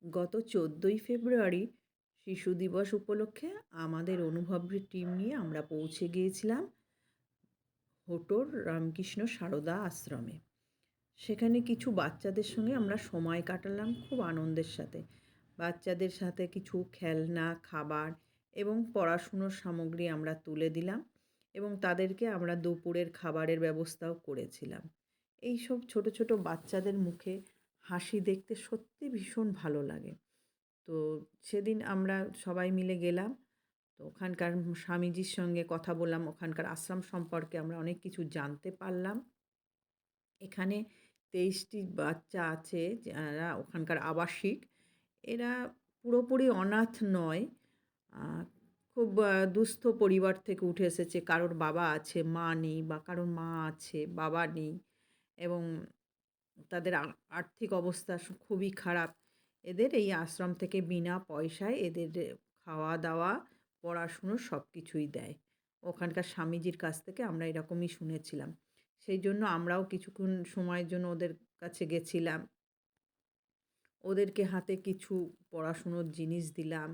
গত 14ই ফেব্রুয়ারি শিশু দিবস উপলক্ষে আমাদের অনুভবের টিম নিয়ে আমরা পৌঁছে গিয়েছিলাম হোটোর রামকৃষ্ণ সারদা আশ্রমে। সেখানে কিছু বাচ্চাদের সঙ্গে আমরা সময় কাটালাম খুব আনন্দের সাথে। বাচ্চাদের সাথে কিছু খেলনা, খাবার এবং পড়াশুনোর সামগ্রী আমরা তুলে দিলাম এবং তাদেরকে আমরা দুপুরের খাবারের ব্যবস্থাও করেছিলাম। এইসব ছোট ছোট বাচ্চাদের মুখে হাসি দেখতে সত্যি ভীষণ ভালো লাগে। তো সেদিন আমরা সবাই মিলে গেলাম। তো ওখানকার স্বামীজির সঙ্গে কথা বললাম। ওখানকার আশ্রম সম্পর্কে আমরা অনেক কিছু জানতে পারলাম। এখানে ২৩টি বাচ্চা আছে যারা ওখানকার আবাসিক। এরা পুরোপুরি অনাথ নয়। আ খুব দুস্থ পরিবার থেকে উঠে এসেছে। কারোর বাবা আছে, মা নেই বা কারোর মা আছে, বাবা নেই এবং তাদের আর্থিক অবস্থা খুবই খারাপ। এদের এই আশ্রম থেকে বিনা পয়সায় এদের খাওয়া-দাওয়া, পড়াশুনো সব কিছুই দেয়। ওখানকার স্বামীজির কাছ থেকে আমরা এরকমই শুনেছিলাম। সেইজন্য আমরাও কিছুক্ষণ সময়ের জন্য ওদের কাছে গেছিলাম। ওদেরকে হাতে কিছু পড়াশুনোর জিনিস দিলাম,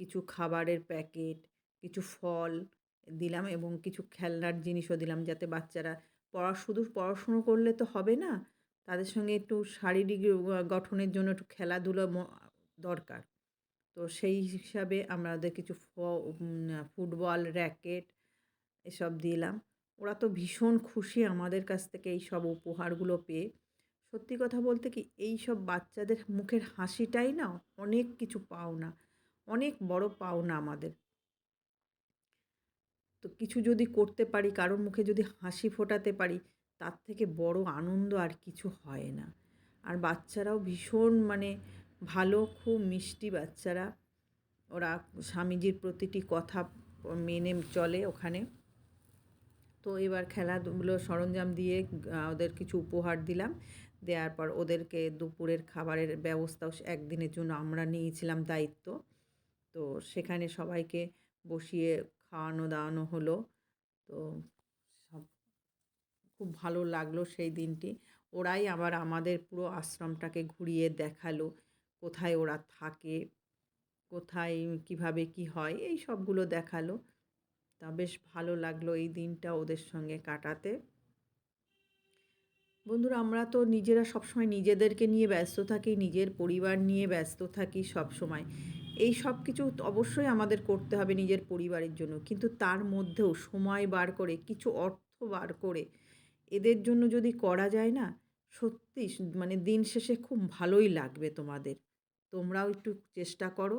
কিছু খাবারের প্যাকেট, কিছু ফল দিলাম এবং কিছু খেলনার জিনিসও দিলাম যাতে বাচ্চারা শুধু পড়াশুনো করলে তো হবে না। তাদের সঙ্গে একটু শারীরিক গঠনের জন্য একটু খেলাধুলা দরকার। তো সেই হিসাবে আমরা ওদের কিছু ফুটবল, র‍্যাকেট এসব দিলাম। ওরা তো ভীষণ খুশি আমাদের কাছ থেকে এইসব উপহারগুলো পেয়ে। সত্যি কথা বলতে কি এইসব বাচ্চাদের মুখের হাসিটাই না অনেক কিছু পাওনা। অনেক বড় পাওনা আমাদের। তো কিছু যদি করতে পারি, কারোর মুখে যদি হাসি ফোটাতে পারি, তার থেকে বড় আনন্দ আর কিছু হয় না। আর বাচ্চারাও ভীষণ ভালো, খুব মিষ্টি বাচ্চারা। ওরা স্বামীজির প্রতিটি কথা মেনে চলে ওখানে। তো এবার খেলাধুলোর সরঞ্জাম দিয়ে ওদের কিছু উপহার দিলাম। দেওয়ার পর ওদেরকে দুপুরের খাবারের ব্যবস্থাও একদিনের জন্য আমরা নিয়েছিলাম দায়িত্ব। তো সেখানে সবাইকে বসিয়ে খাওয়ানো-দাওয়ানো হলো। তো সব খুব ভালো লাগলো সেই দিনটি। ওরাই আবার আমাদের পুরো আশ্রমটাকে ঘুরিয়ে দেখালো। কোথায় ওরা থাকে, কোথায় কিভাবে কি হয় এই সবগুলো দেখালো। তা বেশ ভালো লাগলো এই দিনটা ওদের সঙ্গে কাটাতে। বন্ধুরা আমরা তো নিজেরা সবসময় নিজেদেরকে নিয়ে ব্যস্ত থাকি, নিজের পরিবার নিয়ে ব্যস্ত থাকি সবসময়। এই সব কিছু তো অবশ্যই আমাদের করতে হবে নিজের পরিবারের জন্য। কিন্তু তার মধ্যেও সময় বার করে, কিছু অর্থ বার করে এদের জন্য যদি করা যায় না, সত্যি দিন শেষে খুব ভালোই লাগবে তোমাদের। তোমরাও একটু চেষ্টা করো।